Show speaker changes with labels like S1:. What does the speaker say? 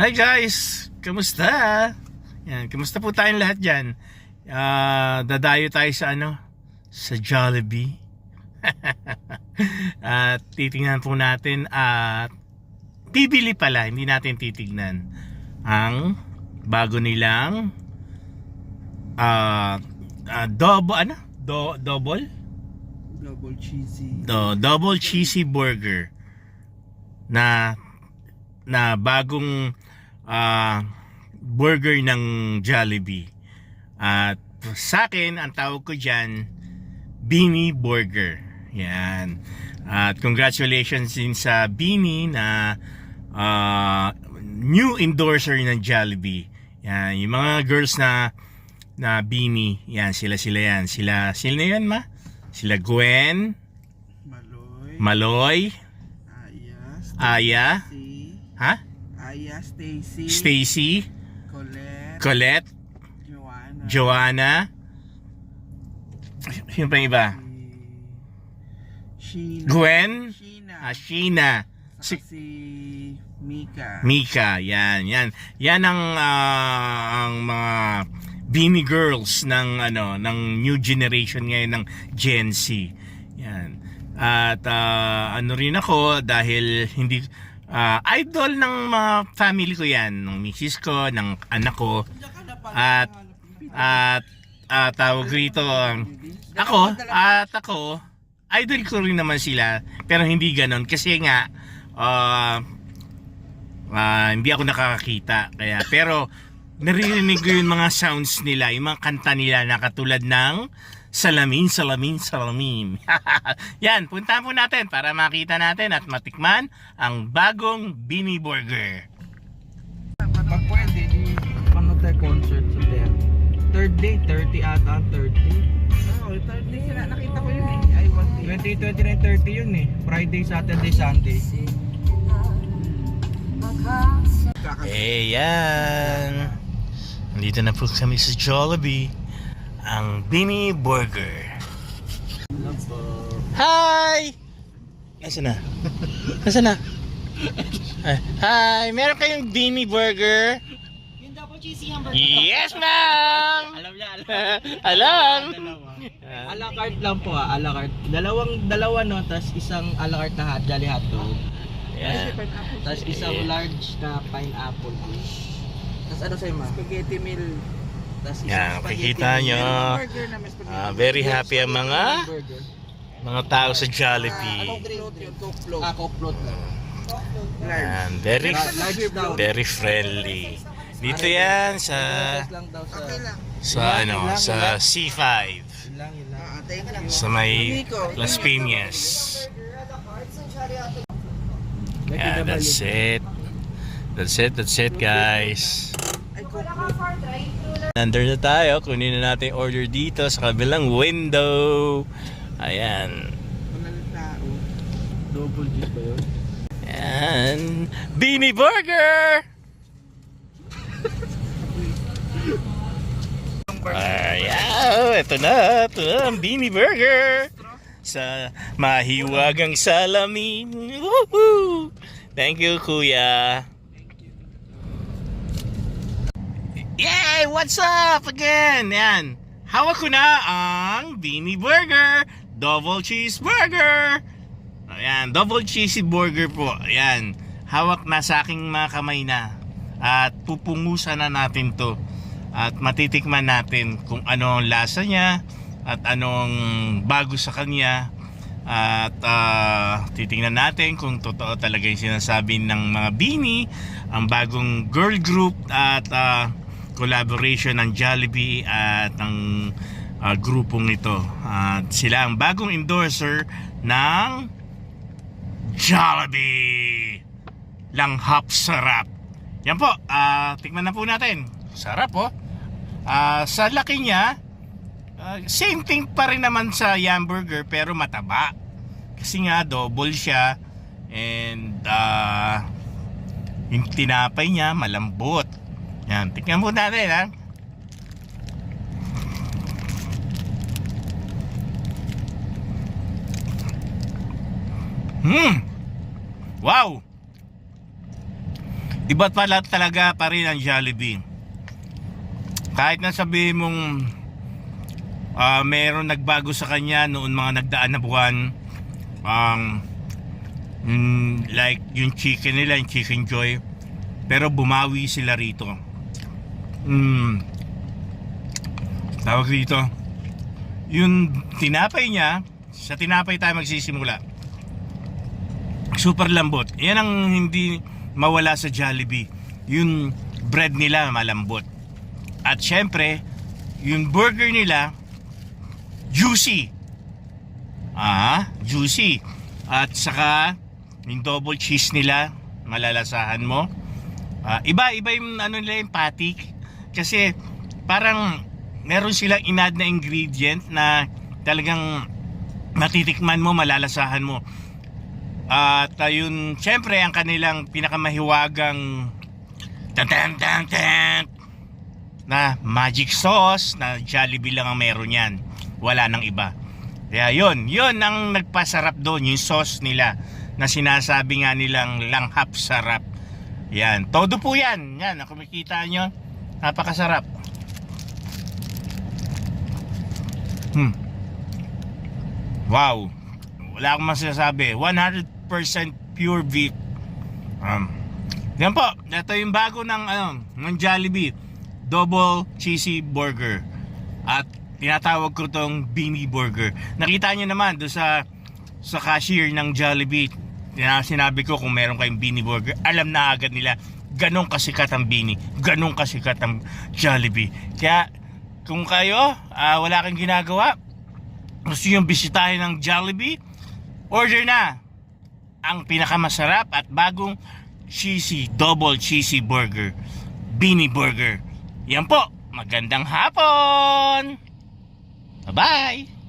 S1: Hi guys! Kamusta? Yan, kamusta po tayong lahat dyan? Dadayo tayo sa sa Jollibee. At titingnan po natin at bibili pala, hindi natin titignan ang bago nilang double cheesy burger na bagong burger ng Jollibee. At sa akin, ang tawag ko dyan, Beanie Burger. Yan. At congratulations din sa Beanie na new endorser ng Jollibee. Yan, yung mga girls na Beanie, yan, sila yan. Sila yan, ma? Sila Gwen, Maloy, Aya, ha?
S2: Aya,
S1: Stacy, Colette, Joanna. Sino pa yung iba? Gwen, Sheena,
S2: si Mika.
S1: Mika, yan ang mga Beanie Girls ng new generation ngayon ng Gen Z. Yan. At rin ako dahil hindi idol ng mga family ko yan, ng misis ko, ng anak ko. At tawag rito ako idol ko rin naman sila, pero hindi ganon kasi nga hindi ako nakakakita kaya, pero naririnig ko yung mga sounds nila, yung mga kanta nila na katulad ng Salamin. Yan, puntahan po natin para makita natin at matikman ang bagong Beanie Burger.
S2: Pag pwede, panood tayo concert sa there. Third day, 30 ata ang third day. Oo, third day sila. Nakita ko yun eh. I want it. 20, 29, 30 yun eh. Friday, Saturday, Sunday.
S1: Yan. Nandito na po kami sa Jollibee. Ang Beanie Burger. Hi! Nasaan na? Hi! Meron kayong Beanie Burger?
S3: Yung double cheesy hamburger.
S1: Yes, ma'am! Alam!
S2: A la carte lang po a la carte. Dalawa no, tas isang a la carte na Jolly Hotdog.
S1: Yeah.
S2: Tas isang large na pineapple dish. Tas ano sa'yo ma? Spaghetti meal. Tas
S1: Yan, makikita nyo. Very happy ang mga tao sa Jollibee.
S2: Coke float na.
S1: Yan, very friendly. Dito yan sa C5. Sa may Las Piñas. Yeah, that's it guys. Nandun na tayo, kunin na natin order dito sa kabilang window. Ayan.
S2: Double cheese ba yun?
S1: Ayan, Beanie Burger! Ayan, ito na ang Beanie Burger sa mahiwagang salamin. Woohoo! Thank you, kuya. Yay! What's up again? Yan. Hawak ko na ang Beanie Burger. Double cheeseburger. Ayan, double cheesy burger po. Ayan. Hawak na sa aking mga kamay na. At pupungusan na natin to. At matitikman natin kung ano ang lasa niya. At anong bago sa kanya. At titingnan natin kung totoo talaga yung sinasabi ng mga Beanie. Ang bagong girl group at collaboration ng Jollibee at ng grupong ito. At sila ang bagong endorser ng Jollibee. Langhap sarap. Yan po, tikman na po natin. Sarap po. Sa laki niya, same thing pa rin naman sa hamburger pero mataba. Kasi nga double siya and yung tinapay niya malambot. Yan, tingnan mo natin ha. Wow! Iba pala talaga pa rin ang Jollibee. Kahit na sabihin mong meron nagbago sa kanya noon mga nagdaan na buwan, like yung chicken nila, yung Chicken Joy, pero bumawi sila rito. Tawag rito, yung tinapay niya, sa tinapay tayo magsisimula, super lambot. Yan ang hindi mawala sa Jollibee. Yung bread nila malambot. At syempre, yung burger nila juicy. Juicy. At saka yung double cheese nila, malalasahan mo. Iba yung ano nila, yung patty. Kasi parang meron silang inad na ingredient na talagang matitikman mo, malalasahan mo. At yun, syempre ang kanilang pinakamahiwagang na magic sauce na Jollibee lang ang meron yan. Wala nang iba. Kaya yun ang nagpasarap doon, yung sauce nila na sinasabi nga nilang langhap sarap. Yan, todo po yan. Yan, kung makikita nyo, napakasarap. Wow, wala akong masasabi. 100% pure beef. Yan po, ito yung bago ng Jollibee Double Cheesy Burger. At tinatawag ko tong Beanie Burger. Nakita nyo naman doon sa cashier ng Jollibee, sinabi ko kung meron kayong Beanie Burger, alam na agad nila ganong kasikat ang Beanie, ganong kasikat ang Jollibee. Kaya kung kayo wala kang ginagawa, gusto yung bisitahin ng Jollibee, order na ang pinakamasarap at bagong cheesy, double cheesy burger, Beanie Burger. Yan po, magandang hapon! Bye-bye!